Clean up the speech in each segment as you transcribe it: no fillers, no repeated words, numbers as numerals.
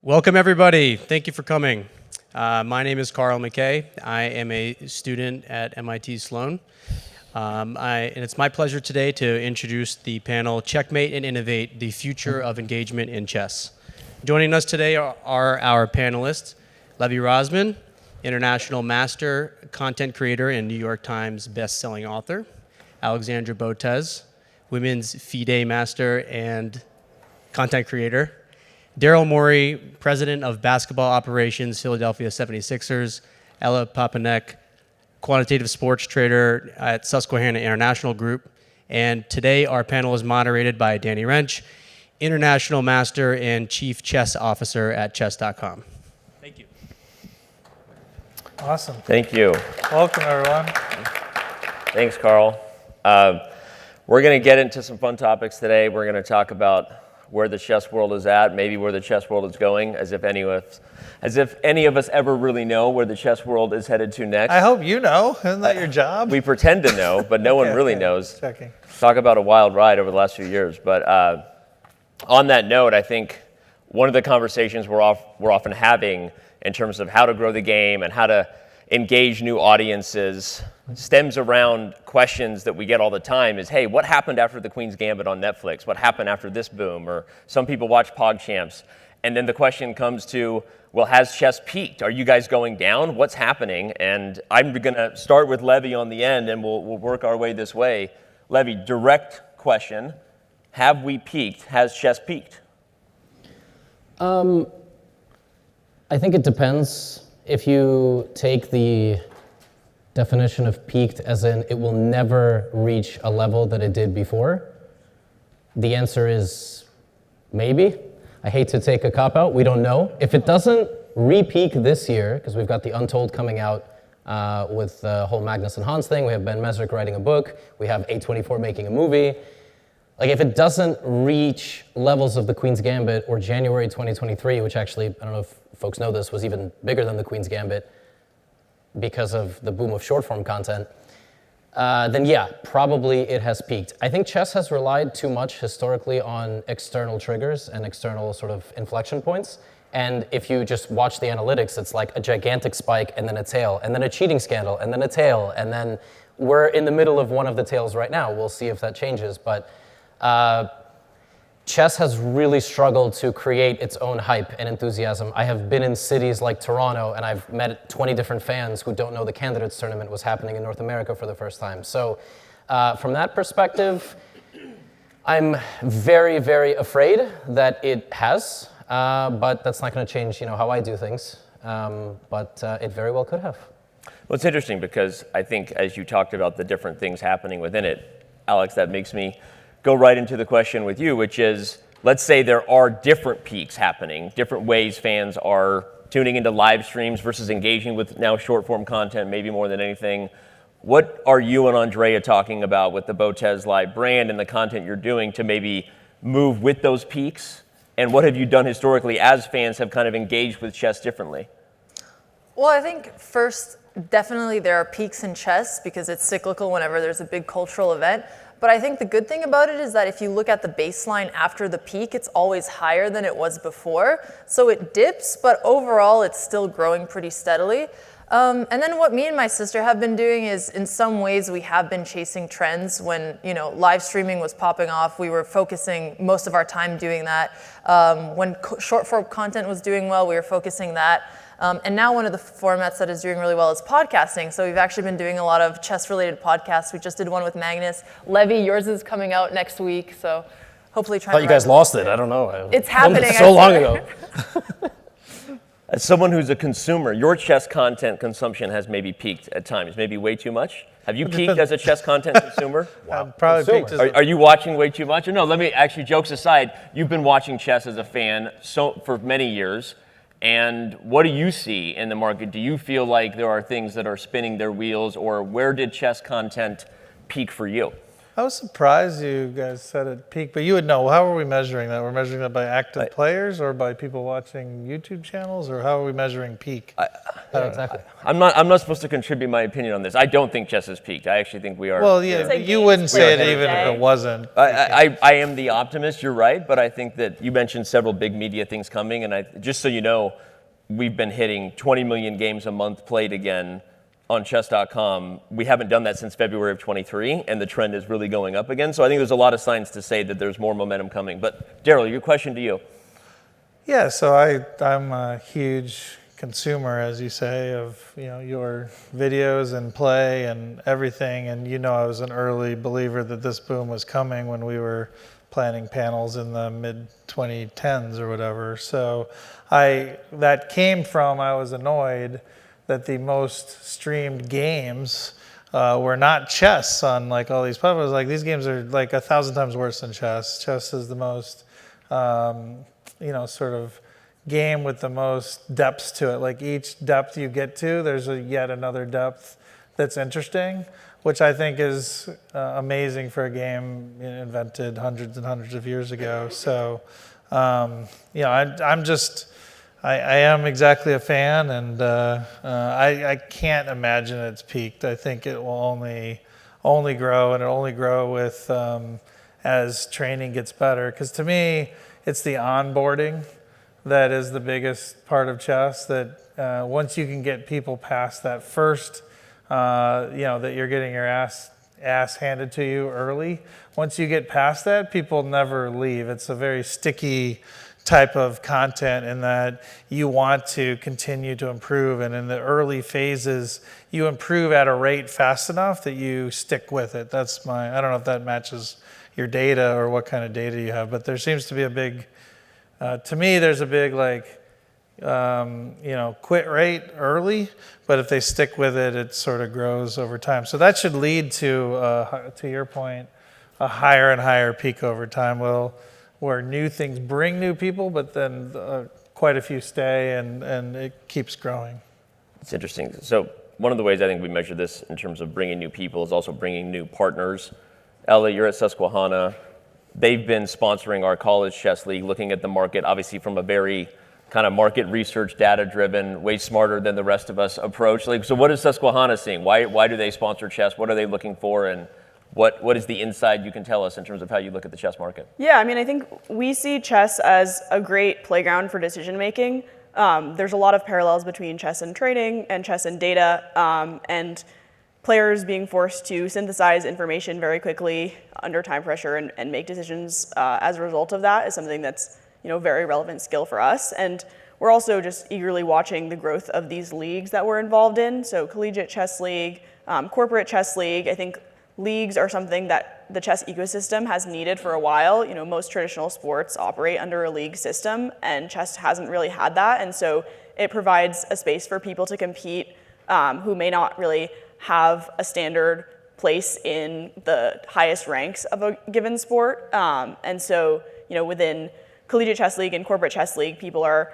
Welcome, everybody. Thank you for coming. My name is Carl McKay. I am a student at MIT Sloan. And it's my pleasure today to introduce the panel Checkmate and Innovate, the future of engagement in chess. Joining us today are our panelists, Levy Rosman, international master, content creator, and New York Times best-selling author, Alexandra Botez, women's FIDE master and content creator, Daryl Morey, president of basketball operations, Philadelphia 76ers, Ella Papanek, quantitative sports trader at Susquehanna International Group. And today our panel is moderated by Danny Wrench, international master and chief chess officer at chess.com. Thank you. Awesome. Thank you. Welcome, everyone. Thanks, Carl. We're going to get into some fun topics today. We're going to talk about where the chess world is at, maybe where the chess world is going, as if any of us ever really know where the chess world is headed to next. I hope you know. Isn't that your job? We pretend to know, but no one really knows. Checking. Talk about a wild ride over the last few years. But on that note, I think one of the conversations we're often having in terms of how to grow the game and how to engage new audiences stems around questions that we get all the time is, hey, what happened after the Queen's Gambit on Netflix? What happened after this boom? Or some people watch PogChamps. And then the question comes to, well, has chess peaked? Are you guys going down? What's happening? And I'm going to start with Levy on the end, and we'll work our way this way. Levy, direct question. Have we peaked? Has chess peaked? I think it depends. If you take the definition of peaked as in it will never reach a level that it did before, the answer is maybe. I hate to take a cop-out. We don't know. If it doesn't re-peak this year, because we've got The Untold coming out with the whole Magnus and Hans thing, we have Ben Mezrich writing a book, we have A24 making a movie. Like, if it doesn't reach levels of the Queen's Gambit or January 2023, which actually, I don't know if folks know this, was even bigger than the Queen's Gambit because of the boom of short-form content, then yeah, probably it has peaked. I think chess has relied too much historically on external triggers and external sort of inflection points. And if you just watch the analytics, it's like a gigantic spike and then a tail, and then a cheating scandal, and then a tail, and then we're in the middle of one of the tails right now. We'll see if that changes, but chess has really struggled to create its own hype and enthusiasm. I have been in cities like Toronto, and I've met 20 different fans who don't know the Candidates Tournament was happening in North America for the first time. So from that perspective, I'm very, very afraid that it has, but that's not going to change, how I do things. But it very well could have. Well, it's interesting because I think as you talked about the different things happening within it, Alex, that makes me go right into the question with you, which is, let's say there are different peaks happening, different ways fans are tuning into live streams versus engaging with now short-form content, maybe more than anything. What are you and Andrea talking about with the Botez Live brand and the content you're doing to maybe move with those peaks? And what have you done historically as fans have kind of engaged with chess differently? Well, I think first, definitely there are peaks in chess because it's cyclical whenever there's a big cultural event. But I think the good thing about it is that if you look at the baseline after the peak, it's always higher than it was before. So it dips, but overall it's still growing pretty steadily. And then what me and my sister have been doing is, in some ways, we have been chasing trends. When live streaming was popping off, we were focusing most of our time doing that. When short form content was doing well, we were focusing that. And now one of the formats that is doing really well is podcasting. So we've actually been doing a lot of chess-related podcasts. We just did one with Magnus. Levy, yours is coming out next week, so hopefully try. I thought you guys lost it. I don't know. It's happening. So long ago. As someone who's a consumer, your chess content consumption has maybe peaked at times, maybe way too much. Have you peaked as a chess content consumer? Wow. Probably peaked. Are you watching way too much? Or no, let me actually, jokes aside, you've been watching chess as a fan for many years. And what do you see in the market? Do you feel like there are things that are spinning their wheels, or where did chess content peak for you? I was surprised you guys said it peaked, but you would know. How are we measuring that? We're measuring that by active players or by people watching YouTube channels, or how are we measuring peak? Yeah, exactly. I'm not supposed to contribute my opinion on this. I don't think chess has peaked. I actually think we are. Well, yeah, like you games wouldn't say it every even if day. it wasn't. I am the optimist. You're right, but I think that you mentioned several big media things coming, and just so you know, we've been hitting 20 million games a month played again on chess.com. We haven't done that since February of 23, and the trend is really going up again. So I think there's a lot of signs to say that there's more momentum coming. But Daryl, your question to you. Yeah, so I'm a huge consumer, as you say, of your videos and play and everything. And I was an early believer that this boom was coming when we were planning panels in the mid 2010s or whatever. So that came from I was annoyed that the most streamed games were not chess on like all these platforms. Like these games are like 1,000 times worse than chess. Chess is the most, sort of game with the most depths to it. Like each depth you get to, there's yet another depth that's interesting, which I think is amazing for a game invented hundreds and hundreds of years ago. So, I am exactly a fan, and I can't imagine it's peaked. I think it will only grow, and it'll only grow with as training gets better. Because to me, it's the onboarding that is the biggest part of chess. That once you can get people past that first, that you're getting your ass handed to you early. Once you get past that, people never leave. It's a very sticky type of content in that you want to continue to improve, and in the early phases you improve at a rate fast enough that you stick with it. I don't know if that matches your data or what kind of data you have, but there seems to be a big to me there's a big quit rate early, but if they stick with it, it sort of grows over time. So that should lead to your point, a higher and higher peak over time. Where new things bring new people, but then quite a few stay, and it keeps growing. It's interesting. So one of the ways I think we measure this in terms of bringing new people is also bringing new partners. Ella, you're at Susquehanna. They've been sponsoring our college chess league, looking at the market, obviously from a very kind of market research, data-driven, way smarter than the rest of us approach. So what is Susquehanna seeing? Why do they sponsor chess? What are they looking for? And what is the insight you can tell us in terms of how you look at the chess market? Yeah, I think we see chess as a great playground for decision making. There's a lot of parallels between chess and trading and chess and data, and players being forced to synthesize information very quickly under time pressure and make decisions as a result of that is something that's very relevant skill for us. And we're also just eagerly watching the growth of these leagues that we're involved in. So collegiate chess league, corporate chess league. I think leagues are something that the chess ecosystem has needed for a while. Most traditional sports operate under a league system, and chess hasn't really had that. And so it provides a space for people to compete who may not really have a standard place in the highest ranks of a given sport. And so, within collegiate chess league and corporate chess league, people are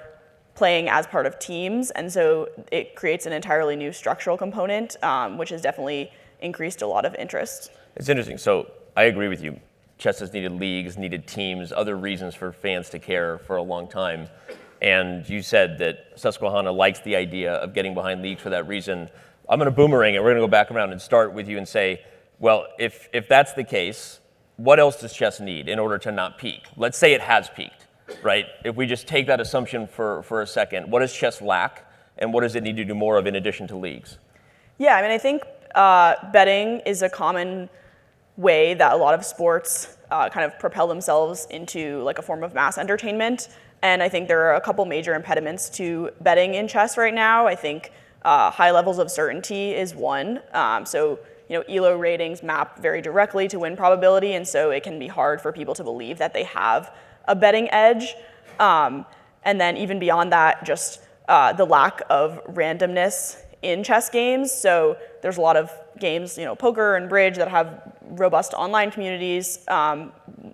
playing as part of teams. And so it creates an entirely new structural component, which has definitely increased a lot of interest. It's interesting. So I agree with you. Chess has needed leagues, needed teams, other reasons for fans to care for a long time. And you said that Susquehanna likes the idea of getting behind leagues for that reason. I'm going to boomerang it. We're going to go back around and start with you and say, well, if that's the case, what else does chess need in order to not peak? Let's say it has peaked, right? If we just take that assumption for a second, what does chess lack, and what does it need to do more of in addition to leagues? Yeah, I think betting is a common way that a lot of sports kind of propel themselves into like a form of mass entertainment. And I think there are a couple major impediments to betting in chess right now. I think high levels of certainty is one. ELO ratings map very directly to win probability, and so it can be hard for people to believe that they have a betting edge. And then even beyond that, just the lack of randomness in chess games. So there's a lot of games, poker and bridge, that have robust online communities,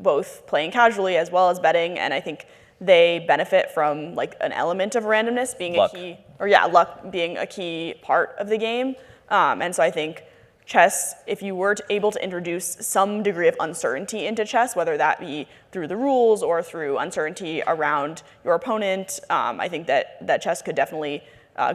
both playing casually as well as betting. And I think they benefit from like an element of randomness being luck being a key part of the game. And so I think chess, if you were able to introduce some degree of uncertainty into chess, whether that be through the rules or through uncertainty around your opponent, I think that chess could definitely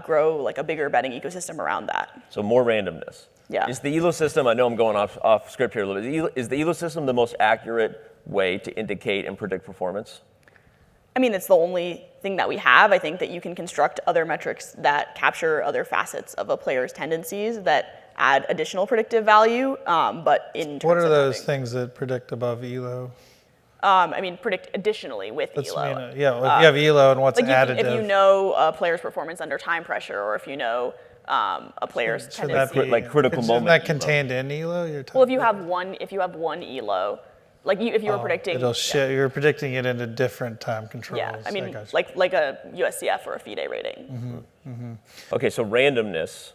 grow like a bigger betting ecosystem around that. So more randomness. Yeah. Is the ELO system, I know I'm going off script here a little bit, is the ELO system the most accurate way to indicate and predict performance? I mean, it's the only thing that we have. I think that you can construct other metrics that capture other facets of a player's tendencies that add additional predictive value, but in terms What are of those having, things that predict above ELO? I mean, predict additionally with Let's ELO. mean, if you have ELO and what's Like additive. if you know a player's performance under time pressure, or if you know a player's should that tendency. be Like critical isn't moment that ELO. contained in ELO? You're Well, if talking you about? have one ELO, like if you were predicting, It'll you're predicting it into different time controls. yeah, I mean, gotcha. like a USCF or a FIDE rating. Okay, so randomness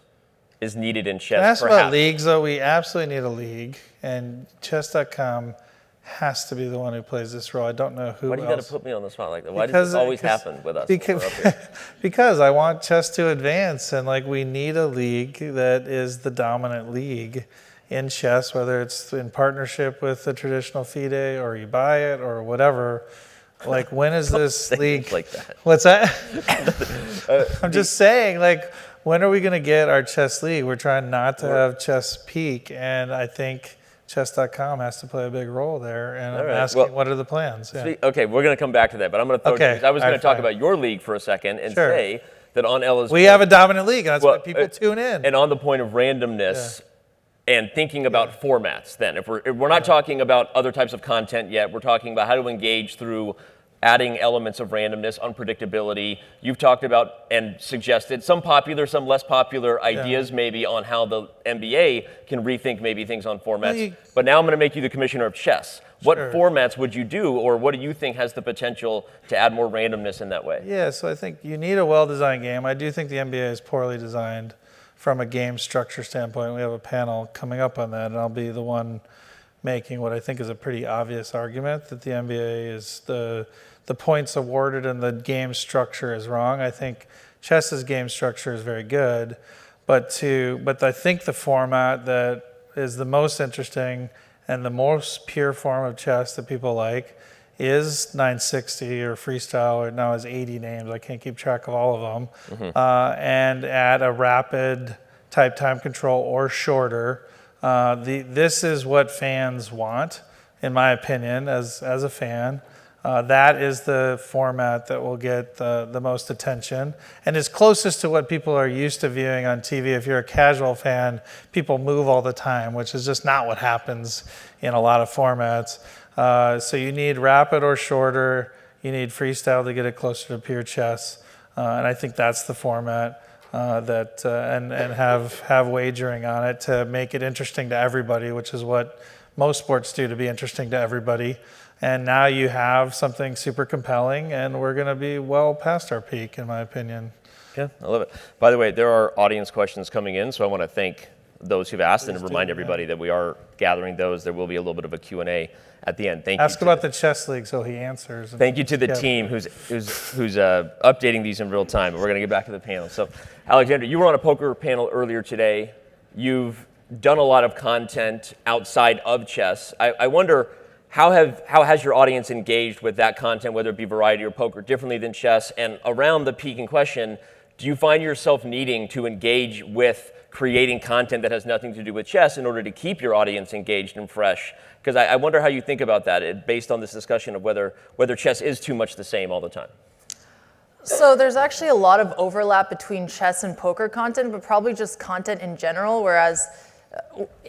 is needed in Can I chess, ask perhaps. about leagues, though? We absolutely need a league, and chess.com has to be the one who plays this role. I don't know who Why do you got to else. put me on the spot like that? Why does this always happen with us? when Because, we're up here? because I want chess to advance, and like we need a league that is the dominant league in chess, whether it's in partnership with the traditional FIDE or you buy it or whatever. Like, when is this league? like that. What's that? I'm just saying, like, when are we going to get our chess league? We're trying not to have chess peak, and I think chess.com has to play a big role there. And I'm right, asking, well, what are the plans? Yeah. Okay, we're going to come back to that, but I'm going to throw it to you, Okay, 'cause I was going to alright, talk fine. about your league for a second and Sure. say that on Ella's We have a dominant league, and that's why people tune in. And on the point of randomness and thinking about formats, then if we're not talking about other types of content yet, we're talking about how to engage through adding elements of randomness, unpredictability. You've talked about and suggested some popular, some less popular ideas maybe on how the NBA can rethink maybe things on formats. But now I'm going to make you the commissioner of chess. What formats would you do, or what do you think has the potential to add more randomness in that way? Yeah, so I think you need a well-designed game. I do think the NBA is poorly designed from a game structure standpoint. We have a panel coming up on that, and I'll be the one making what I think is a pretty obvious argument that the NBA is the points awarded and the game structure is wrong. I think chess's game structure is very good, but I think the format that is the most interesting and the most pure form of chess that people like is 960 or freestyle, or now has 80 names. I can't keep track of all of them. And add a rapid type time control or shorter. This is what fans want, in my opinion, as a fan. That is the format that will get the most attention and is closest to what people are used to viewing on TV. If you're a casual fan, people move all the time, which is just not what happens in a lot of formats. So you need rapid or shorter. You need freestyle to get it closer to pure chess. And I think that's the format and have wagering on it to make it interesting to everybody, which is what most sports do to be interesting to everybody. And now you have something super compelling, and we're going to be well past our peak, in my opinion. Yeah, I love it. By the way, there are audience questions coming in, so I want to thank those who've asked and remind everybody that we are gathering those. There will be a little bit of a Q&A at the end. Thank you. Ask about the chess league so he answers. Thank you to the team who's updating these in real time. We're going to get back to the panel. So, Alexander, you were on a poker panel earlier today. You've done a lot of content outside of chess. I wonder, how has your audience engaged with that content, whether it be variety or poker, differently than chess? And around the peak in question, do you find yourself needing to engage with creating content that has nothing to do with chess in order to keep your audience engaged and fresh? Because I wonder how you think about that based on this discussion of whether chess is too much the same all the time. So there's actually a lot of overlap between chess and poker content, but probably just content in general, whereas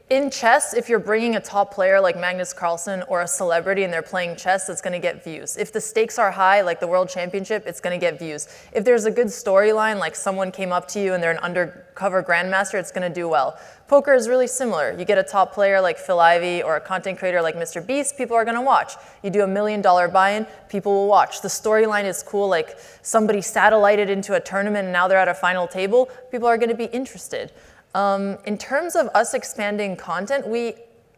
in chess, if you're bringing a top player like Magnus Carlsen or a celebrity and they're playing chess, it's going to get views. If the stakes are high, like the World Championship, it's going to get views. If there's a good storyline, like someone came up to you and they're an undercover grandmaster, it's going to do well. Poker is really similar. You get a top player like Phil Ivey or a content creator like Mr. Beast, people are going to watch. You do $1 million buy-in, people will watch. The storyline is cool, like somebody satellited into a tournament and now they're at a final table, people are going to be interested. In terms of us expanding content,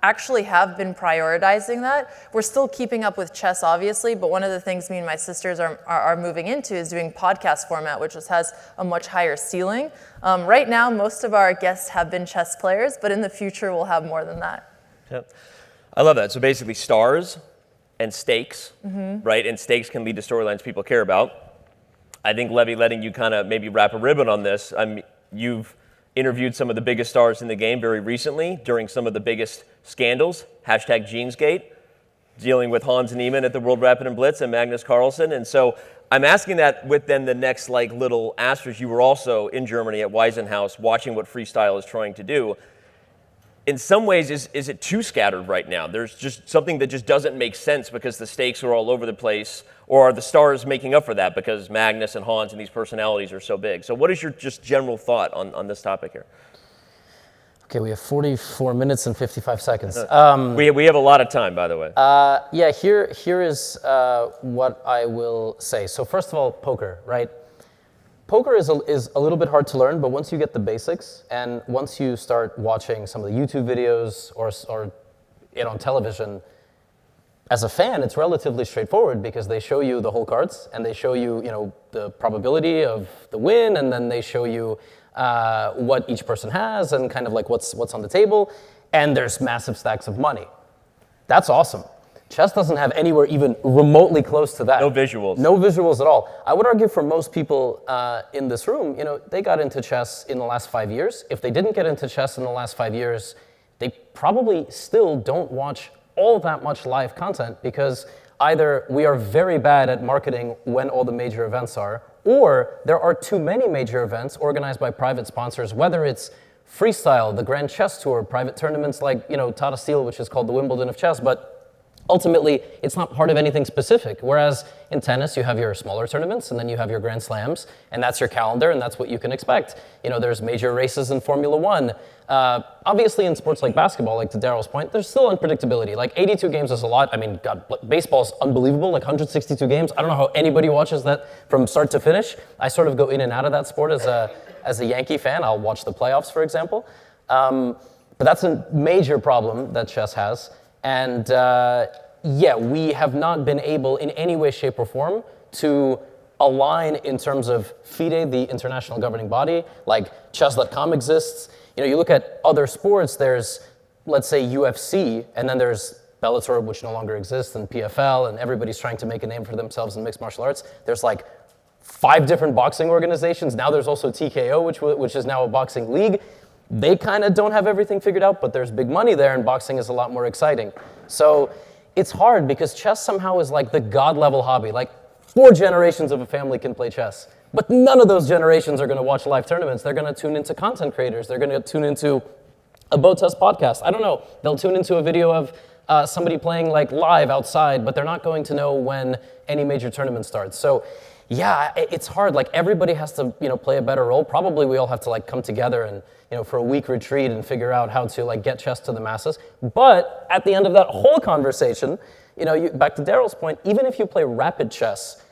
actually have been prioritizing that. We're still keeping up with chess, obviously, but one of the things me and my sisters are moving into is doing podcast format, which just has a much higher ceiling. Right now, most of our guests have been chess players, but in the future, we'll have more than that. Yep. I love that. So basically stars and stakes, right? And stakes can lead to storylines people care about. I think, Levy, letting you kind of maybe wrap a ribbon on this, you've interviewed some of the biggest stars in the game very recently during some of the biggest scandals, hashtag Jeansgate, dealing with Hans Niemann at the World Rapid and Blitz and Magnus Carlsen. And so I'm asking that with then the next like little asterisk. You were also in Germany at Waisenhaus watching what freestyle is trying to do. In some ways, is it too scattered right now? There's just something that just doesn't make sense because the stakes are all over the place, or are the stars making up for that because Magnus and Hans and these personalities are so big? So what is your just general thought on this topic here? Okay, we have 44 minutes and 55 seconds. We have a lot of time, by the way. Yeah, here is what I will say. So first of all, poker, right? Poker is a little bit hard to learn, but once you get the basics and once you start watching some of the YouTube videos or it on television, as a fan, it's relatively straightforward because they show you the whole cards and they show you, the probability of the win, and then they show you what each person has and kind of like what's on the table, and there's massive stacks of money. That's awesome. Chess doesn't have anywhere even remotely close to that. No visuals. No visuals at all. I would argue for most people in this room, they got into chess in the last 5 years. If they didn't get into chess in the last 5 years, they probably still don't watch all that much live content because either we are very bad at marketing when all the major events are, or there are too many major events organized by private sponsors, whether it's freestyle, the Grand Chess Tour, private tournaments like, Tata Steel, which is called the Wimbledon of chess, but ultimately, it's not part of anything specific. Whereas in tennis, you have your smaller tournaments, and then you have your Grand Slams, and that's your calendar, and that's what you can expect. There's major races in Formula One. Obviously, in sports like basketball, like to Daryl's point, there's still unpredictability. Like 82 games is a lot. I mean, God, baseball's unbelievable, like 162 games. I don't know how anybody watches that from start to finish. I sort of go in and out of that sport as a Yankee fan. I'll watch the playoffs, for example. But that's a major problem that chess has. And we have not been able in any way, shape, or form to align in terms of FIDE, the international governing body, like chess.com exists. You look at other sports, there's, let's say, UFC, and then there's Bellator, which no longer exists, and PFL, and everybody's trying to make a name for themselves in mixed martial arts. There's like 5 different boxing organizations. Now there's also TKO, which is now a boxing league. They kind of don't have everything figured out, but there's big money there, and boxing is a lot more exciting. So it's hard because chess somehow is like the god-level hobby. Like 4 generations of a family can play chess, but none of those generations are going to watch live tournaments. They're going to tune into content creators. They're going to tune into a Botez podcast. I don't know. They'll tune into a video of somebody playing like live outside, but they're not going to know when any major tournament starts. So yeah, it's hard. Like everybody has to, play a better role. Probably we all have to like come together and, for a week retreat and figure out how to like get chess to the masses. But at the end of that whole conversation, back to Daryl's point, even if you play rapid chess,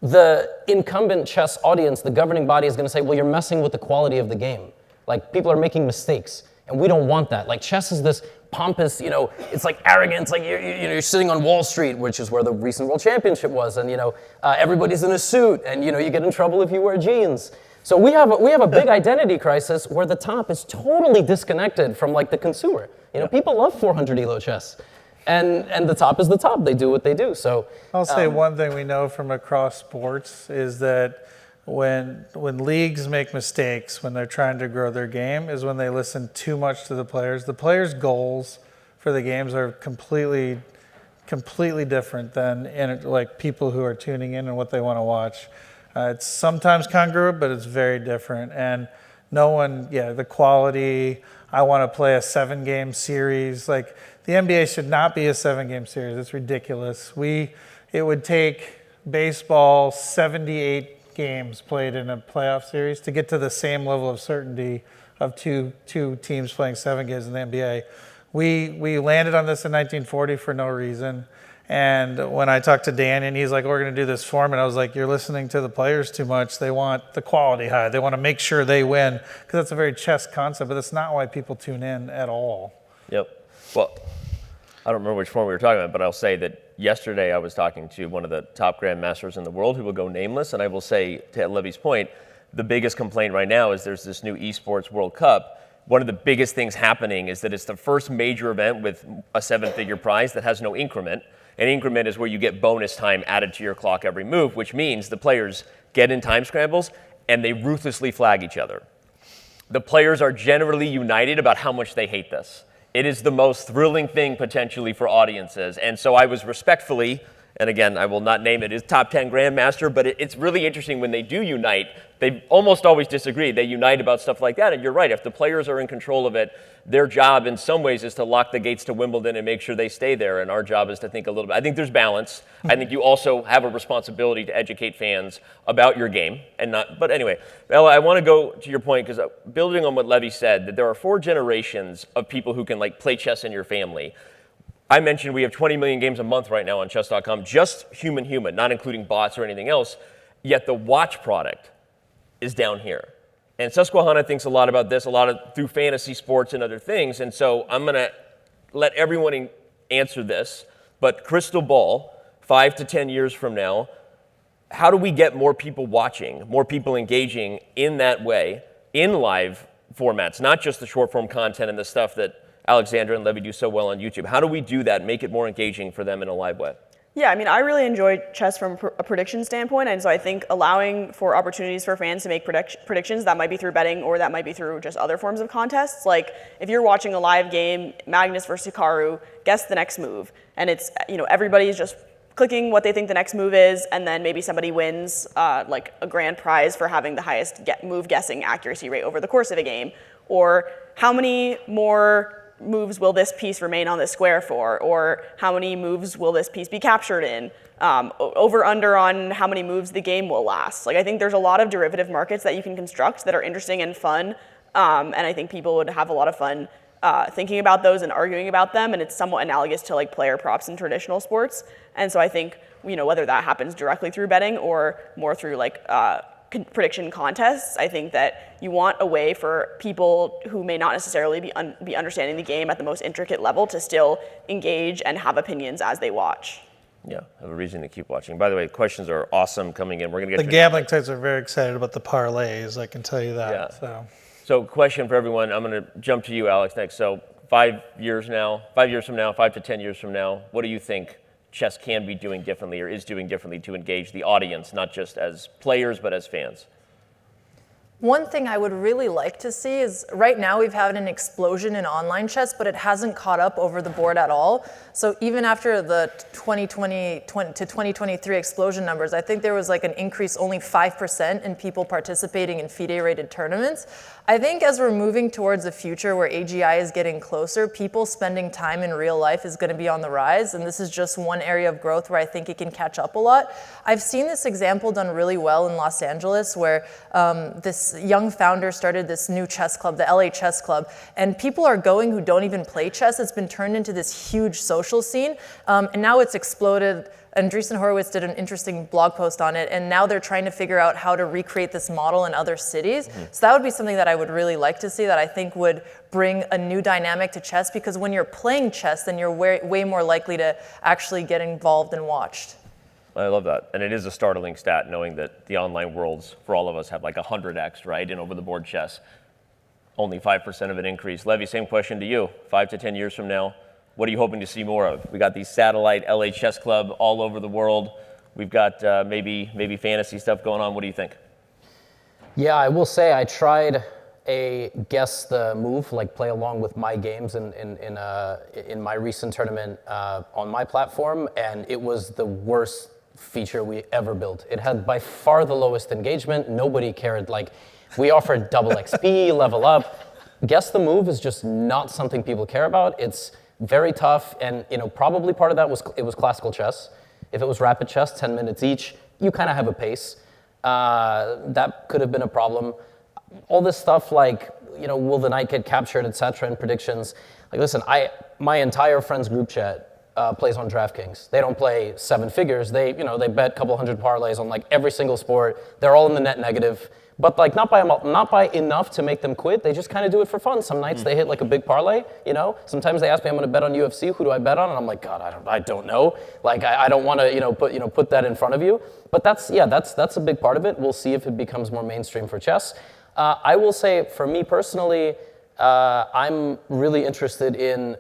the incumbent chess audience, the governing body is going to say, well, you're messing with the quality of the game. Like people are making mistakes, and we don't want that. Like chess is this pompous, it's like arrogant. It's like you're sitting on Wall Street, which is where the recent World Championship was, and everybody's in a suit, and you get in trouble if you wear jeans. So we have a big identity crisis where the top is totally disconnected from like the consumer. People love 400 ELO chess, and the top is the top. They do what they do. So I'll say one thing we know from across sports is that when leagues make mistakes when they're trying to grow their game is when they listen too much to the players. The players' goals for the games are completely different than like people who are tuning in and what they want to watch. It's sometimes congruent, but it's very different. And the quality, I want to play a 7-game series. Like the NBA should not be a 7-game series. It's ridiculous. It would take baseball 78 games played in a playoff series to get to the same level of certainty of two teams playing 7 games in the NBA. We landed on this in 1940 for no reason. And when I talked to Dan and he's like, we're going to do this format, I was like, you're listening to the players too much. They want the quality high. They want to make sure they win because that's a very chess concept, but that's not why people tune in at all. Yep. Well, I don't remember which form we were talking about, but I'll say that yesterday I was talking to one of the top grandmasters in the world who will go nameless, and I will say, to Levy's point, the biggest complaint right now is there's this new esports World Cup. One of the biggest things happening is that it's the first major event with a 7-figure prize that has no increment. An increment is where you get bonus time added to your clock every move, which means the players get in time scrambles and they ruthlessly flag each other. The players are generally united about how much they hate this. It is the most thrilling thing potentially for audiences. And so I was respectfully, and again, I will not name it as top 10 grandmaster, but it's really interesting when they do unite. They almost always disagree. They unite about stuff like that. And you're right, if the players are in control of it, their job in some ways is to lock the gates to Wimbledon and make sure they stay there. And our job is to think a little bit. I think there's balance. I think you also have a responsibility to educate fans about your game and not. But anyway, Ella, I want to go to your point because building on what Levy said, that there are 4 generations of people who can like play chess in your family. I mentioned we have 20 million games a month right now on chess.com, just human, not including bots or anything else. Yet the watch product is down here. And Susquehanna thinks a lot about this, through fantasy sports and other things. And so I'm going to let everyone answer this. But crystal ball, 5 to 10 years from now, how do we get more people watching, more people engaging in that way, in live formats, not just the short form content and the stuff that Alexandra and Levy do so well on YouTube? How do we do that, make it more engaging for them in a live way? Yeah, I mean, I really enjoy chess from a prediction standpoint, and so I think allowing for opportunities for fans to make predictions, that might be through betting or that might be through just other forms of contests. Like, if you're watching a live game, Magnus versus Hikaru, guess the next move, and it's, everybody's just clicking what they think the next move is, and then maybe somebody wins like a grand prize for having the highest move guessing accuracy rate over the course of a game, or how many more moves will this piece remain on the square for, or how many moves will this piece be captured in, over under on how many moves the game will last. Like, I think there's a lot of derivative markets that you can construct that are interesting and fun, and I think people would have a lot of fun thinking about those and arguing about them, and it's somewhat analogous to like player props in traditional sports. And so I think, whether that happens directly through betting or more through like prediction contests, I think that you want a way for people who may not necessarily be understanding the game at the most intricate level to still engage and have opinions as they watch. Yeah, have a reason to keep watching. By the way, questions are awesome coming in. We're going to get the gambling types are very excited about the parlays, I can tell you that. Yeah. So question for everyone. I'm going to jump to you, Alex, next. So 5 years from now, 5 to 10 years from now, what do you think chess can be doing differently or is doing differently to engage the audience, not just as players, but as fans? One thing I would really like to see is, right now we've had an explosion in online chess, but it hasn't caught up over the board at all. So even after the 2020 to 2023 explosion numbers, I think there was like an increase only 5% in people participating in FIDE-rated tournaments. I think as we're moving towards a future where AGI is getting closer, people spending time in real life is going to be on the rise, and this is just one area of growth where I think it can catch up a lot. I've seen this example done really well in Los Angeles, where this young founder started this new chess club, the LA Chess Club, and people are going who don't even play chess. It's been turned into this huge social scene, and now it's exploded. Andreessen Horowitz did an interesting blog post on it, and now they're trying to figure out how to recreate this model in other cities. So that would be something that I would really like to see, that I think would bring a new dynamic to chess, because when you're playing chess, then you're way more likely to actually get involved and watched. I love that. And it is a startling stat, knowing that the online worlds, for all of us, have like 100x, right, in over-the-board chess. Only 5% of an increase. Levy, same question to you. 5 to 10 years from now, what are you hoping to see more of? We got these satellite LA Chess Club all over the world. We've got maybe fantasy stuff going on. What do you think? Yeah, I will say I tried a guess the move, like play along with my games in my recent tournament on my platform, and it was the worst feature we ever built. It had by far the lowest engagement. Nobody cared. Like, we offered double XP, level up. Guess the move is just not something people care about. It's very tough, and probably part of that was it was classical chess. If it was rapid chess, 10 minutes each, you kind of have a pace. That could have been a problem. All this stuff like, will the knight get captured, etc., and predictions. Like, listen, my entire friends group chat plays on DraftKings. They don't play seven figures. They bet a couple hundred parlays on like every single sport. They're all in the net negative, but like not by enough to make them quit. They just kind of do it for fun. Some nights they hit like a big parlay. Sometimes they ask me, I'm going to bet on UFC. Who do I bet on? And I'm like, God, I don't know. Like I don't want to put that in front of you. But that's a big part of it. We'll see if it becomes more mainstream for chess. I will say, for me personally, I'm really interested in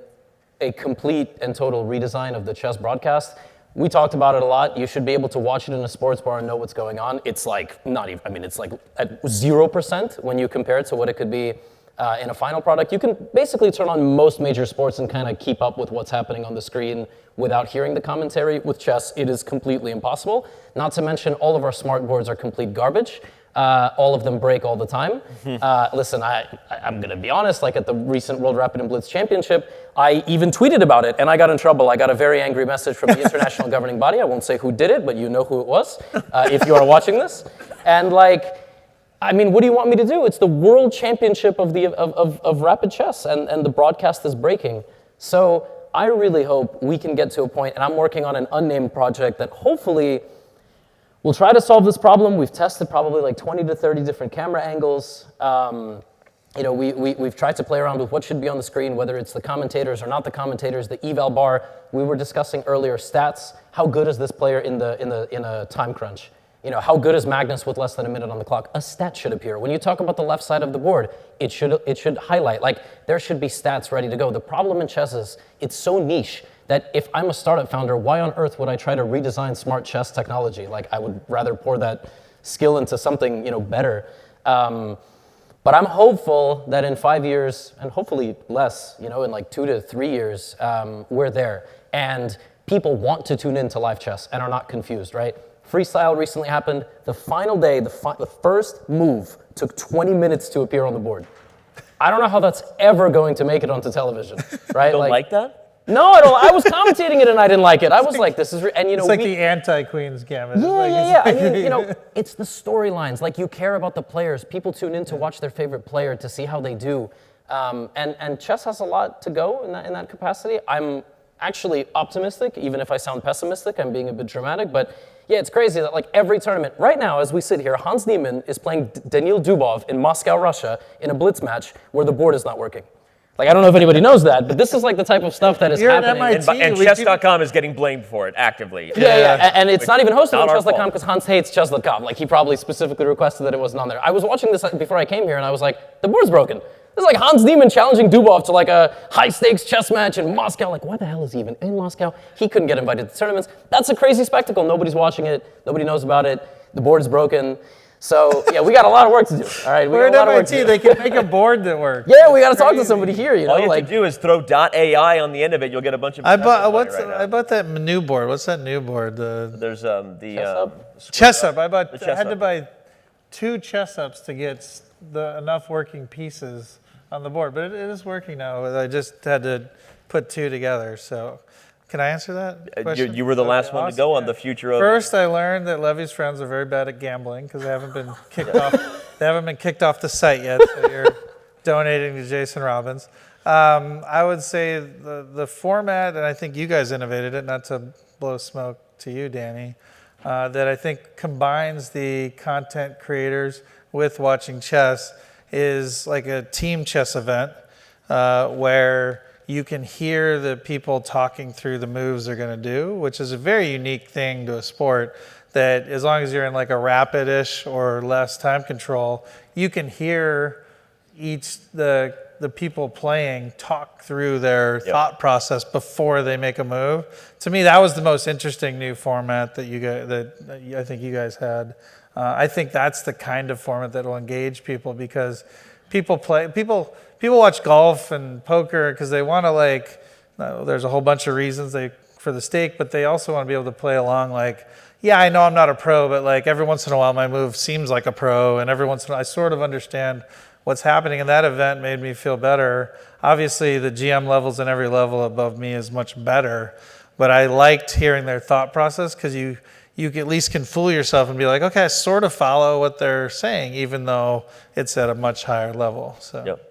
a complete and total redesign of the chess broadcast. We talked about it a lot. You should be able to watch it in a sports bar and know what's going on. It's like it's like at 0% when you compare it to what it could be in a final product. You can basically turn on most major sports and kind of keep up with what's happening on the screen without hearing the commentary. With chess, it is completely impossible. Not to mention, all of our smart boards are complete garbage. All of them break all the time. Listen, I'm going to be honest, like at the recent World Rapid and Blitz Championship, I even tweeted about it and I got in trouble. I got a very angry message from the international governing body. I won't say who did it, but you know who it was if you are watching this. And what do you want me to do? It's the World Championship of Rapid Chess and the broadcast is breaking. So I really hope we can get to a point, and I'm working on an unnamed project that hopefully we'll try to solve this problem. We've tested probably like 20 to 30 different camera angles. We've tried to play around with what should be on the screen, whether it's the commentators or not the commentators, the eval bar. We were discussing earlier stats. How good is this player in a time crunch? How good is Magnus with less than a minute on the clock? A stat should appear. When you talk about the left side of the board, it should highlight. Like, there should be stats ready to go. The problem in chess is it's so niche that if I'm a startup founder, why on earth would I try to redesign smart chess technology? Like, I would rather pour that skill into something, better. But I'm hopeful that in 5 years, and hopefully less, in like 2 to 3 years, we're there. And people want to tune into live chess and are not confused, right? Freestyle recently happened. The final day, the first move took 20 minutes to appear on the board. I don't know how that's ever going to make it onto television, right? You don't like that? No, I don't. I was commentating it and I didn't like it. I was like, this is, it's like the anti-Queen's Gambit. Yeah. I mean, it's the storylines. Like, you care about the players. People tune in to watch their favorite player to see how they do. And chess has a lot to go in that capacity. I'm actually optimistic, even if I sound pessimistic. I'm being a bit dramatic, but yeah, it's crazy that like every tournament right now, as we sit here, Hans Niemann is playing Daniil Dubov in Moscow, Russia, in a blitz match where the board is not working. Like, I don't know if anybody knows that, but this is like the type of stuff that is happening. And chess.com is getting blamed for it actively. Yeah. And it's not even hosted on chess.com because Hans hates chess.com. Like, he probably specifically requested that it wasn't on there. I was watching this before I came here and I was like, the board's broken. This is like Hans Niemann challenging Dubov to like a high-stakes chess match in Moscow. Like, why the hell is he even in Moscow? He couldn't get invited to tournaments. That's a crazy spectacle. Nobody's watching it. Nobody knows about it. The board is broken. So, yeah, we got a lot of work to do. All right, we're at MIT. They can make a board that works. Yeah, we got to talk to somebody here. All you have to do is throw .ai on the end of it. You'll get a bunch of. I bought that new board. What's that new board? There's Chess Up. I had to buy 2 chess ups to get enough working pieces on the board, but it is working now. I just had to put 2 together. So, can I answer that question? You were the last one to go on the future of. First, I learned that Levy's friends are very bad at gambling because they haven't been kicked off. They haven't been kicked off the site yet. So you're donating to Jason Robbins. I would say the format, and I think you guys innovated it. Not to blow smoke to you, Danny, that I think combines the content creators with watching chess is like a team chess event where you can hear the people talking through the moves they're going to do, which is a very unique thing to a sport that as long as you're in like a rapid-ish or less time control, you can hear the people playing talk through their thought process before they make a move. To me, that was the most interesting new format that I think you guys had. I think that's the kind of format that will engage people because people watch golf and poker because they want to there's a whole bunch of reasons for the stake, but they also want to be able to play along I know I'm not a pro, but like every once in a while my move seems like a pro, and every once in a while I sort of understand what's happening, and that event made me feel better. Obviously the GM levels and every level above me is much better, but I liked hearing their thought process because you at least can fool yourself and be like, okay, I sort of follow what they're saying, even though it's at a much higher level. So. Yep.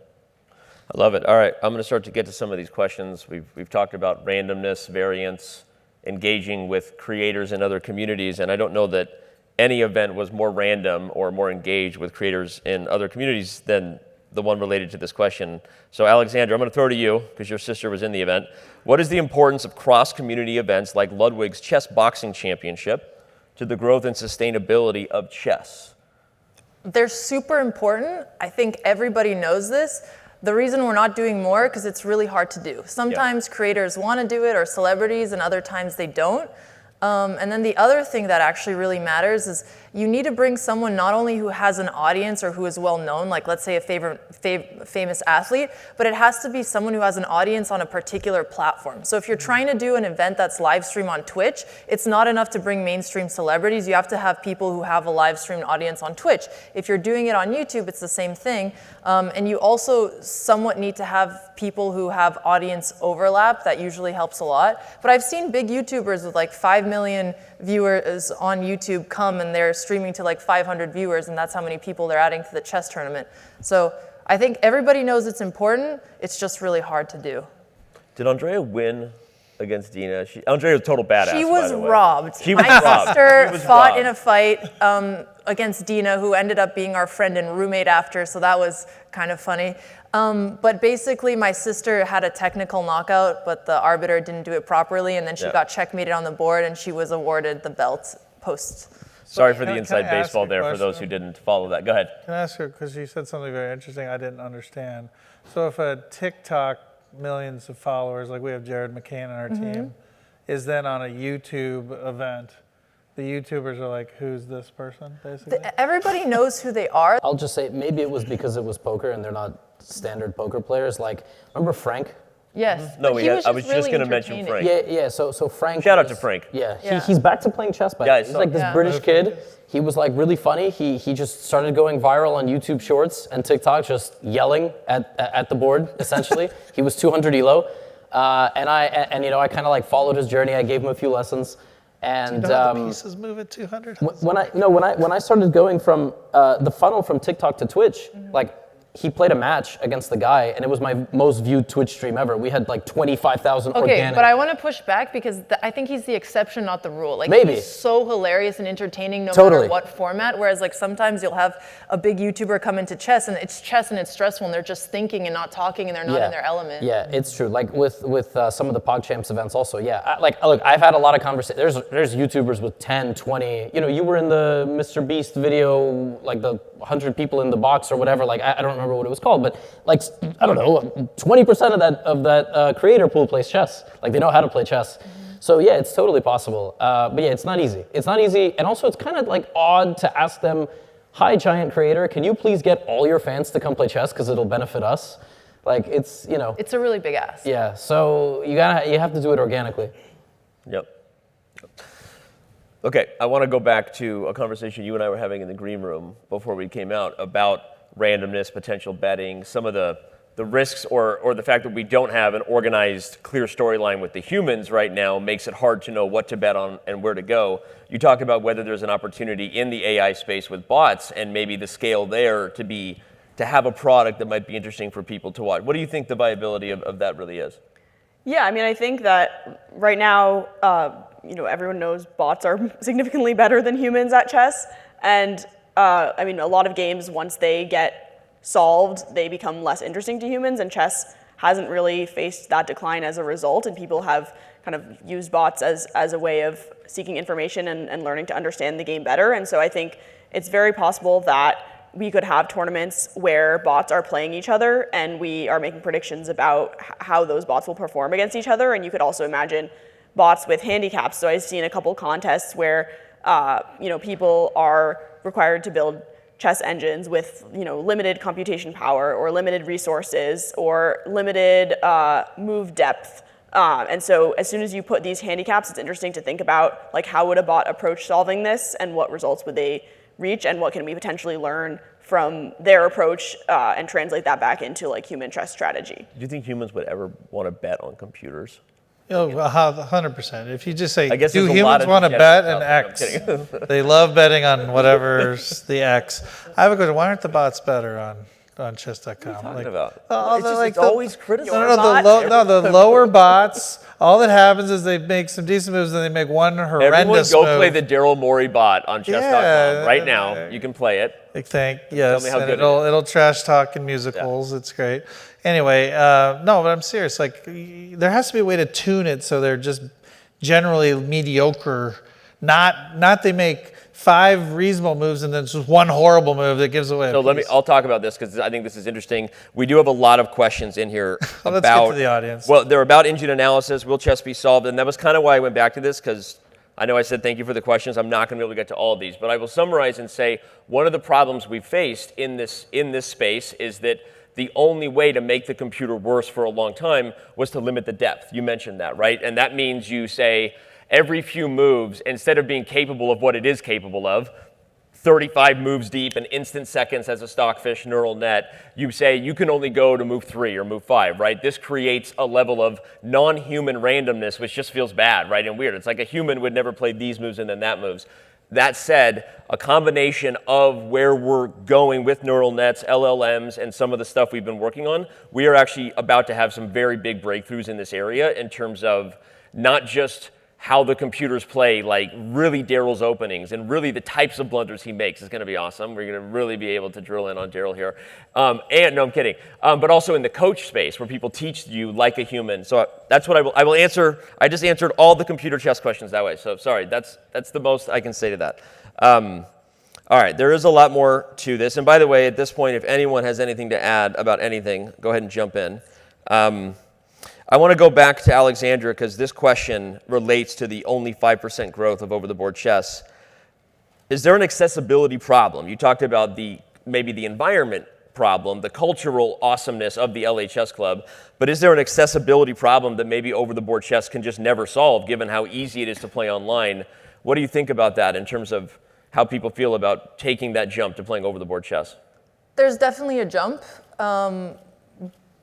I love it. All right, I'm going to start to get to some of these questions. We've talked about randomness, variance, engaging with creators in other communities, and I don't know that any event was more random or more engaged with creators in other communities than the one related to this question. So Alexandra, I'm going to throw to you because your sister was in the event. What is the importance of cross-community events like Ludwig's Chess Boxing Championship to the growth and sustainability of chess? They're super important. I think everybody knows this. The reason we're not doing more, because it's really hard to do. Sometimes creators want to do it, or celebrities, and other times they don't. And then the other thing that actually really matters is you need to bring someone not only who has an audience or who is well known, like let's say a famous athlete, but it has to be someone who has an audience on a particular platform. So if you're trying to do an event that's live stream on Twitch, it's not enough to bring mainstream celebrities. You have to have people who have a live streamed audience on Twitch. If you're doing it on YouTube, it's the same thing. And you also somewhat need to have people who have audience overlap. That usually helps a lot. But I've seen big YouTubers with like 5 million viewers on YouTube come and they're streaming to like 500 viewers, and that's how many people they're adding to the chess tournament. So I think everybody knows it's important. It's just really hard to do. Did Andrea win against Dina? Andrea was a total badass. She was by the way. robbed. She was My robbed. sister She was fought robbed. in a fight against Dina, who ended up being our friend and roommate after, so that was kind of funny. But basically, my sister had a technical knockout, but the arbiter didn't do it properly, and then she got checkmated on the board, and she was awarded the belt post. Sorry for the Can I inside ask baseball a there for those who question? didn't follow that. Go ahead. Can I ask her, because you said something very interesting I didn't understand. So if a TikTok millions of followers, like we have Jared McCain on our team, is then on a YouTube event, the YouTubers are like, who's this person, basically? Everybody knows who they are. I'll just say maybe it was because it was poker and they're not standard poker players. Like, remember Frank? Yes. No, but he I was just really going to mention entertaining. Frank. Yeah. So Frank. Shout out to was- Frank. Yeah, Yeah. he's back to playing chess. By Yeah, I he's saw like this that. British kid. He was like really funny. He just started going viral on YouTube Shorts and TikTok, just yelling at the board. Essentially, he was 200 elo, and I kind of like followed his journey. I gave him a few lessons, and You know how the pieces move at 200? when I started going from the funnel from TikTok to Twitch, like he played a match against the guy, and it was my most viewed Twitch stream ever. We had like 25,000 Okay, organic. but I want to push back because I think he's the exception, not the rule. Like Maybe. he's so hilarious and entertaining no Totally. matter what format. Whereas like sometimes you'll have a big YouTuber come into chess and it's stressful and they're just thinking and not talking and they're not in their element. Yeah, it's true. Like with some of the PogChamps events also, yeah. Look, I've had a lot of conversations. There's YouTubers with 10, 20, you were in the Mr. Beast video, like the 100 people in the box or whatever, like I don't remember what it was called, but like, I don't know, 20% of that creator pool plays chess. Like they know how to play chess. So yeah, it's totally possible. But yeah, it's not easy. It's not easy. And also it's kind of like odd to ask them, hi, giant creator, can you please get all your fans to come play chess because it'll benefit us? Like it's, It's a really big ask. yeah, so you have to do it organically. Yep. Okay, I want to go back to a conversation you and I were having in the green room before we came out about randomness, potential betting, some of the risks or the fact that we don't have an organized, clear storyline with the humans right now makes it hard to know what to bet on and where to go. You talk about whether there's an opportunity in the AI space with bots and maybe the scale there to have a product that might be interesting for people to watch. What do you think the viability of that really is? Yeah, I mean, I think that right now, everyone knows bots are significantly better than humans at chess. And I mean, a lot of games, once they get solved, they become less interesting to humans, and chess hasn't really faced that decline as a result, and people have kind of used bots as a way of seeking information and learning to understand the game better. And so I think it's very possible that we could have tournaments where bots are playing each other and we are making predictions about how those bots will perform against each other. And you could also imagine bots with handicaps. So I've seen a couple contests where people are required to build chess engines with limited computation power or limited resources or limited move depth. And so as soon as you put these handicaps, it's interesting to think about like how would a bot approach solving this and what results would they reach and what can we potentially learn from their approach and translate that back into like human chess strategy. Do you think humans would ever want to bet on computers? 100%. If you just say, I guess do there's a lot humans of want to degenerates bet an out there. I'm X? They love betting on whatever's the X. I have a question. Why aren't the bots better on chess.com. What are you talking like, about? all It's the, just- like it's the- always criticism. the lower bots. All that happens is they make some decent moves, and they make one Everyone horrendous go move. play the Daryl Morey bot on chess.com Yeah, right now. You can play it. Yes, me how and good it it'll trash talk in musicals. It's great. Anyway, no, but I'm serious. Like, there has to be a way to tune it so they're just generally mediocre. Not they make 5 reasonable moves and then just one horrible move that gives away. So I'll talk about this because I think this is interesting. We do have a lot of questions in here Let's about get to the audience. Well, they're about engine analysis. Will chess be solved? And that was kind of why I went back to this, because I know I said thank you for the questions. I'm not going to be able to get to all of these, but I will summarize and say one of the problems we've faced in this space is that the only way to make the computer worse for a long time was to limit the depth. You mentioned that, right? And that means you say every few moves, instead of being capable of what it is capable of, 35 moves deep in instant seconds as a stockfish neural net, you say you can only go to move 3 or move 5, right? This creates a level of non-human randomness, which just feels bad, right, and weird. It's like a human would never play these moves and then that moves. That said, a combination of where we're going with neural nets, LLMs, and some of the stuff we've been working on, we are actually about to have some very big breakthroughs in this area in terms of not just how the computers play, like really Daryl's openings and really the types of blunders he makes is going to be awesome. We're going to really be able to drill in on Daryl here. And no, I'm kidding. But also in the coach space where people teach you like a human. So that's what I will answer. I just answered all the computer chess questions that way. So sorry, that's the most I can say to that. All right, there is a lot more to this. And by the way, at this point, if anyone has anything to add about anything, go ahead and jump in. I want to go back to Alexandra because this question relates to the only 5% growth of over-the-board chess. Is there an accessibility problem? You talked about maybe the environment problem, the cultural awesomeness of the LA Chess Club, but is there an accessibility problem that maybe over-the-board chess can just never solve given how easy it is to play online? What do you think about that in terms of how people feel about taking that jump to playing over-the-board chess? There's definitely a jump.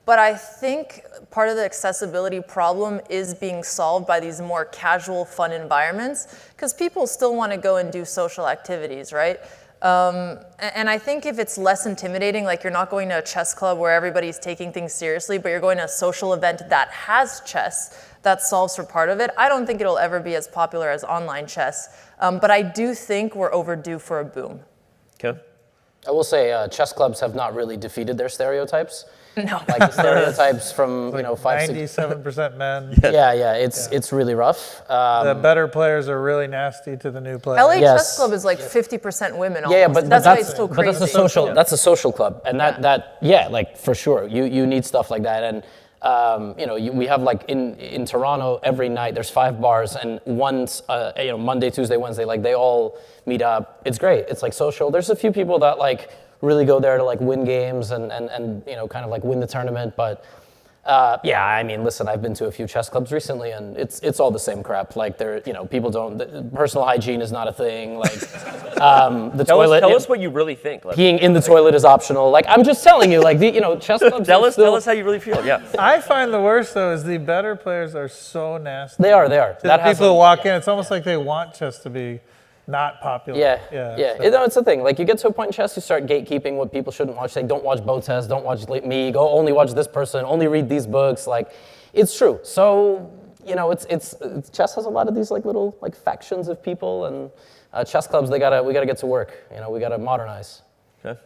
But I think part of the accessibility problem is being solved by these more casual, fun environments, because people still want to go and do social activities, right? And I think if it's less intimidating, like you're not going to a chess club where everybody's taking things seriously, but you're going to a social event that has chess, that solves for part of it, I don't think it'll ever be as popular as online chess. But I do think we're overdue for a boom. Okay. I will say chess clubs have not really defeated their stereotypes. No. Like the stereotypes from, 97% men. Yeah, it's really rough. The better players are really nasty to the new players. LA Yes. Chess Club is like 50% women almost. Yeah, but that's why it's so but crazy. that's a social club, and that like for sure you need stuff like that. And we have like in Toronto every night there's 5 bars, and once Monday, Tuesday, Wednesday, like they all meet up. It's great. It's like social. There's a few people that like really go there to like win games and kind of like win the tournament, but I mean, listen, I've been to a few chess clubs recently, and it's all the same crap. Like people don't. Personal hygiene is not a thing. Like the toilet. Tell us what you really think. Peeing in the toilet is optional. Like I'm just telling you, like chess clubs. Tell us how you really feel. Yeah. I find the worst though is the better players are so nasty. They are. The people who walk in, it's almost like they want chess to be not popular. Yeah. It's the thing. Like you get to a point in chess, you start gatekeeping what people shouldn't watch. Say, don't watch Botez, don't watch me. Go only watch this person. Only read these books. Like, it's true. So it's chess has a lot of these like little like factions of people, and chess clubs we gotta get to work. We gotta modernize. Okay.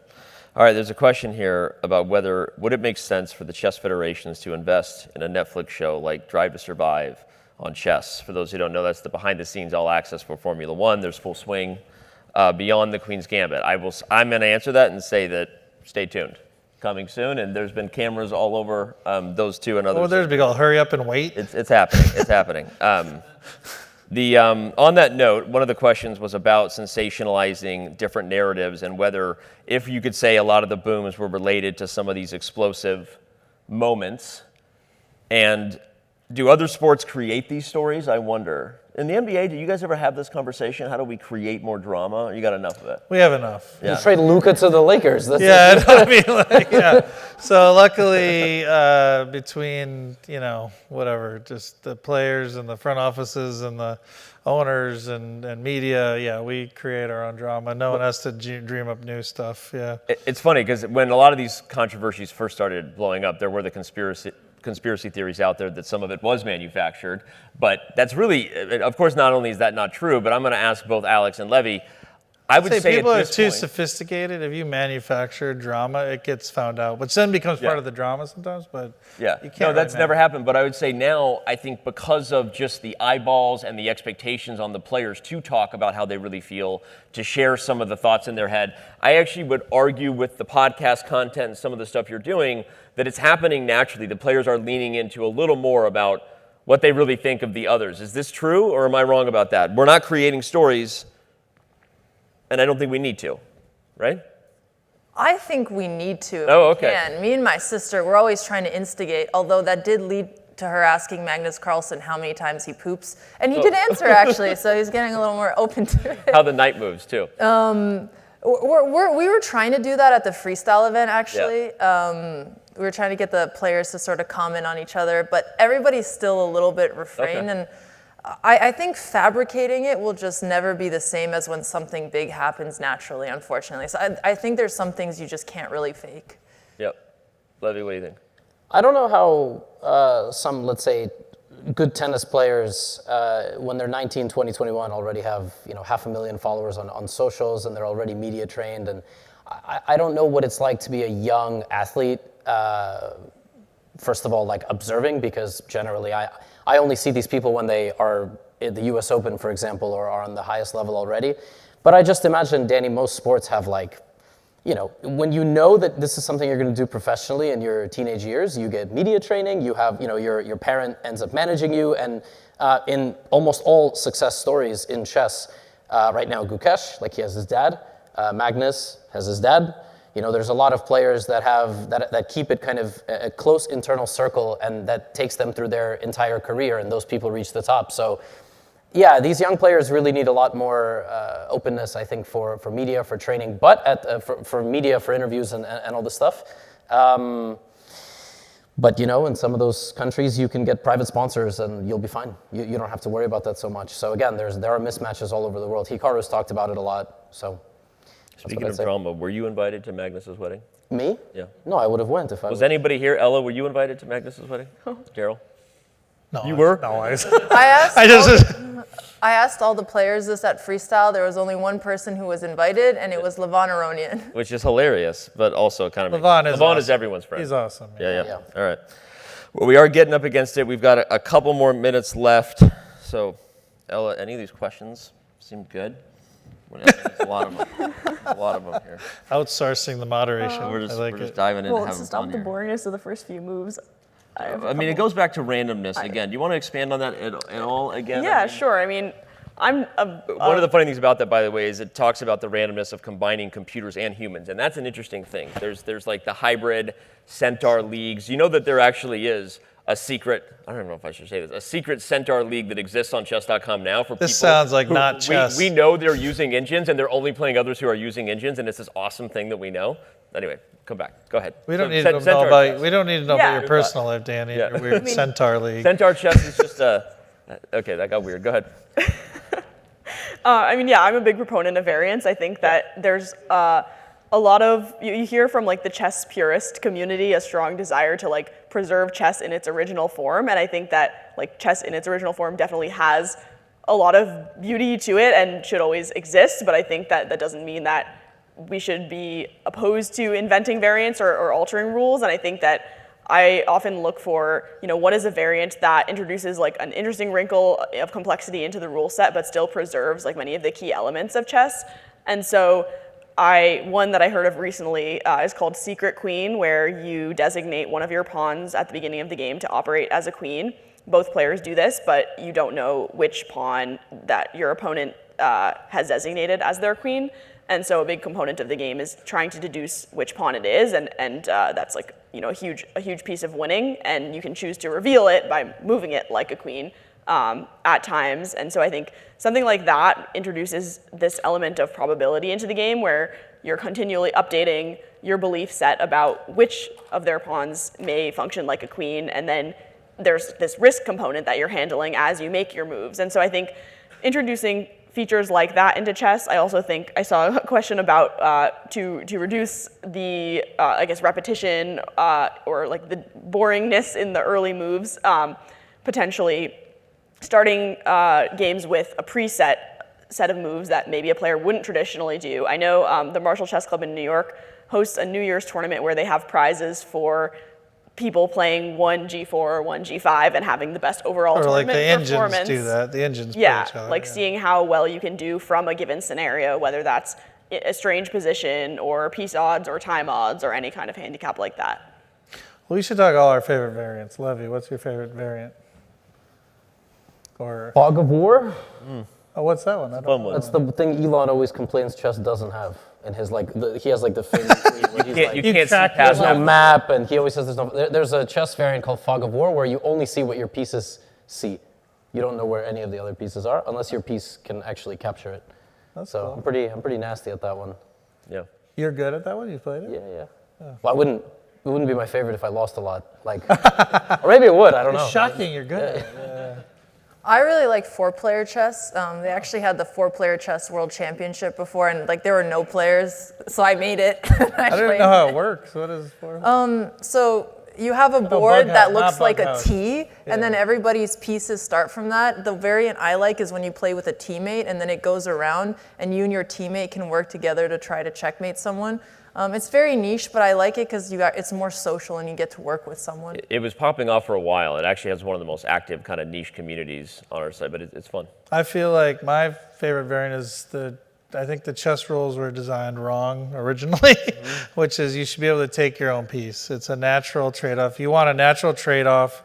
All right. There's a question here about would it make sense for the chess federations to invest in a Netflix show like Drive to Survive on chess. For those who don't know, that's the behind-the-scenes all-access for Formula One. There's full swing beyond the Queen's Gambit. I'm going to answer that and say that stay tuned. Coming soon, and there's been cameras all over those two and others. Oh, there's big old hurry up and wait. It's happening. It's happening. On that note, one of the questions was about sensationalizing different narratives and whether, if you could say a lot of the booms were related to some of these explosive moments, and do other sports create these stories? I wonder. In the NBA, do you guys ever have this conversation? How do we create more drama? Or you got enough of it? We have enough. Yeah. You trade Luka to the Lakers. That's So luckily, between whatever, just the players and the front offices and the owners and media, yeah, we create our own drama. No one has to dream up new stuff. Yeah. It's funny because when a lot of these controversies first started blowing up, there were the conspiracy theories out there that some of it was manufactured. But that's really, of course, not only is that not true, but I'm going to ask both Alex and Levy. I would say people at are this too point, sophisticated. If you manufacture drama, it gets found out, which then becomes part Yeah. of the drama sometimes. But Yeah, you can't no, really that's never happened. But I would say now, I think because of just the eyeballs and the expectations on the players to talk about how they really feel, to share some of the thoughts in their head, I actually would argue with the podcast content and some of the stuff you're doing that it's happening naturally. The players are leaning into a little more about what they really think of the others. Is this true, or am I wrong about that? We're not creating stories, and I don't think we need to, right? I think we need to. If Oh, we okay. can. Me and my sister, we're always trying to instigate, although that did lead to her asking Magnus Carlsen how many times he poops. And he did answer, actually, so he's getting a little more open to it. How the night moves, too. We were trying to do that at the freestyle event, actually. We were trying to get the players to sort of comment on each other, but everybody's still a little bit refrained. Okay. And I think fabricating it will just never be the same as when something big happens naturally, unfortunately. So I think there's some things you just can't really fake. Yep. Levy, what do you think? I don't know how some, let's say, good tennis players, when they're 19, 20, 21, already have 500,000 followers on socials, and they're already media trained. And I don't know what it's like to be a young athlete. First of all, like observing, because generally I only see these people when they are at the US Open, for example, or are on the highest level already. But I just imagine, Danny, most sports have when you know that this is something you're going to do professionally in your teenage years, you get media training, you have, your parent ends up managing you, and in almost all success stories in chess, right now Gukesh, like he has his dad, Magnus has his dad. There's a lot of players that have that keep it kind of a close internal circle, and that takes them through their entire career, and those people reach the top. So, yeah, these young players really need a lot more openness, I think, for media, for training, but for media, for interviews and all this stuff. But in some of those countries, you can get private sponsors, and you'll be fine. You don't have to worry about that so much. So again, there are mismatches all over the world. Hikaru's talked about it a lot. So. Speaking of drama, were you invited to Magnus's wedding? Me? Yeah. No, I would have went if I Was anybody here? Ella, were you invited to Magnus's wedding? Daryl? No, You were? No, I I asked all the players this at freestyle. There was only one person who was invited, and it was Levon Aronian. Which is hilarious, but also kind of... Levon is Levon awesome. is everyone's friend. He's awesome. Yeah. All right. Well, we are getting up against it. We've got a couple more minutes left. So, Ella, any of these questions seem good? It's a lot of them. A lot of them here. Outsourcing the moderation. We're I like just it. diving in Well, and to having stop fun the here. boringness of the first few moves, I mean, it goes back to randomness again. Do you want to expand on that at all again? Yeah, I mean, sure. I mean, I'm One of the funny things about that, by the way, is it talks about the randomness of combining computers and humans, and that's an interesting thing. There's like the hybrid Centaur leagues. You know that there actually is a secret, I don't know if I should say this, a secret Centaur league that exists on chess.com now for people. This sounds like who- not chess. We know they're using engines, and they're only playing others who are using engines, and it's this awesome thing that we know. Anyway, come back. Go ahead. We don't So need to know Centaur about chess. we don't need to know Yeah. about your personal life, Danny. Yeah. Your weird Centaur League. Centaur chess is just a... Okay, that got weird. Go ahead. I mean, yeah, I'm a big proponent of variance. I think that there's a lot of, you hear from like the chess purist community a strong desire to like preserve chess in its original form. And I think that like chess in its original form definitely has a lot of beauty to it and should always exist. But I think that that doesn't mean that we should be opposed to inventing variants or altering rules. And I think that I often look for, what is a variant that introduces like an interesting wrinkle of complexity into the rule set, but still preserves like many of the key elements of chess. And so one that I heard of recently is called Secret Queen, where you designate one of your pawns at the beginning of the game to operate as a queen. Both players do this, but you don't know which pawn that your opponent has designated as their queen. And so a big component of the game is trying to deduce which pawn it is, and that's like a huge piece of winning. And you can choose to reveal it by moving it like a queen at times. And so I think something like that introduces this element of probability into the game, where you're continually updating your belief set about which of their pawns may function like a queen, and then there's this risk component that you're handling as you make your moves. And so I think introducing features like that into chess, I also think I saw a question about to reduce the I guess repetition or like the boringness in the early moves, potentially starting games with a preset set of moves that maybe a player wouldn't traditionally do. I know the Marshall Chess Club in New York hosts a New Year's tournament where they have prizes for people playing 1G4 or 1G5 and having the best overall Or like tournament the performance. engines do that. The engines play Yeah, each other. like seeing how well you can do from a given scenario, whether that's a strange position or piece odds or time odds or any kind of handicap like that. Well, we should talk all our favorite variants. Levy, what's your favorite variant? Or Fog of War? oh, what's that one? I don't Fun know. one. That's the thing Elon always complains chess doesn't have. In his he has like the thing where he's like, You can't see track past there's no that. map, and he always says there's no. There's a chess variant called Fog of War where you only see what your pieces see. You don't know where any of the other pieces are unless your piece can actually capture it. That's So cool. I'm pretty nasty at that one. Yeah. You're good at that one? You played it? Yeah. Well, it wouldn't be my favorite if I lost a lot. Like, or maybe it would. I don't know. It's shocking you're good at it. I really like 4-player chess. They actually had the 4-player chess world championship before, and like there were no players, so I made it. I didn't know how it works. What is it for? So you have a bug board house, that not looks like bug a house. T, and then everybody's pieces start from that. The variant I like is when you play with a teammate, and then it goes around, and you and your teammate can work together to try to checkmate someone. It's very niche, but I like it because it's more social and you get to work with someone. It was popping off for a while. It actually has one of the most active kind of niche communities on our site, but it's fun. I feel like my favorite variant is I think the chess rules were designed wrong originally, which is you should be able to take your own piece. It's a natural trade-off. You want a natural trade-off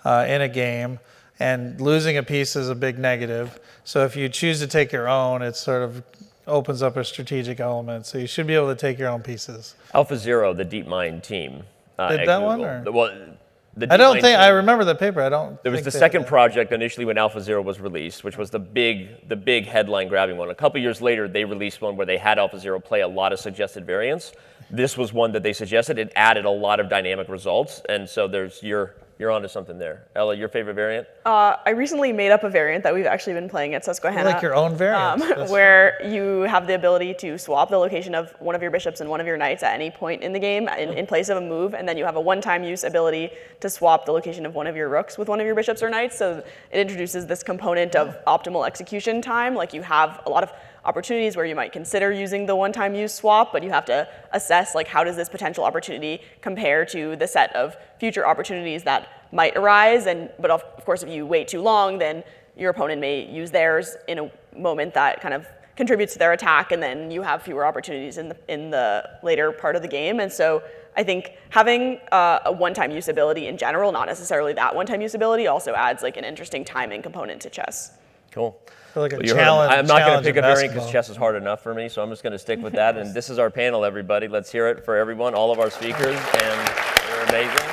in a game, and losing a piece is a big negative. So if you choose to take your own, it sort of opens up a strategic element. So you should be able to take your own pieces. AlphaZero, the DeepMind team. Did at that one, Google. or? The I don't DeepMind think, team- I remember the paper. I don't There was think the they- second project initially when AlphaZero was released, which was the big headline grabbing one. A couple years later, they released one where they had AlphaZero play a lot of suggested variants. This was one that they suggested. It added a lot of dynamic results, and so you're onto something there. Ella, your favorite variant? I recently made up a variant that we've actually been playing at Susquehanna. Like your own variant. That's- where you have the ability to swap the location of one of your bishops and one of your knights at any point in the game in place of a move, and then you have a one-time use ability to swap the location of one of your rooks with one of your bishops or knights. So it introduces this component of optimal execution time. Like you have a lot of opportunities where you might consider using the one-time use swap, but you have to assess like how does this potential opportunity compare to the set of future opportunities that might arise. But of course, if you wait too long, then your opponent may use theirs in a moment that kind of contributes to their attack, and then you have fewer opportunities in the later part of the game. And so I think having a one-time use ability in general, not necessarily that one-time use ability, also adds like an interesting timing component to chess. Cool. feel like a Well, you heard him. challenge. I'm not going to challenge pick a in variant because basketball. chess is hard enough for me, so I'm just going to stick with that. And this is our panel, everybody. Let's hear it for everyone, all of our speakers, and they're amazing.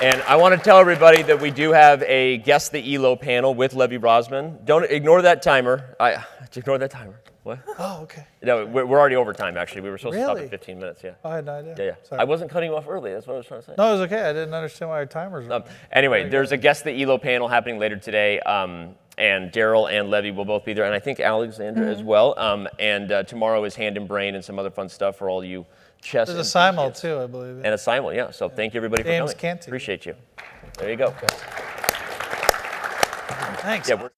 And I want to tell everybody that we do have a Guess the ELO panel with Levy Brosman. Don't ignore that timer. Ignore that timer. What? Oh, okay. No, we're already over time, actually. We were supposed to stop Really? at 15 minutes, yeah. I had no idea. Yeah. Sorry. I wasn't cutting you off early. That's what I was trying to say. No, it was okay. I didn't understand why our timers were. Anyway, there's a Guess the ELO panel happening later today, and Daryl and Levy will both be there, and I think Alexandra as well. And tomorrow is Hand and Brain and some other fun stuff for all you chess There's a simul enthusiasts. too, I believe. And a simul, yeah. So thank you, everybody, James for coming. Canty. Appreciate you. There you go. Thanks. Yeah, we're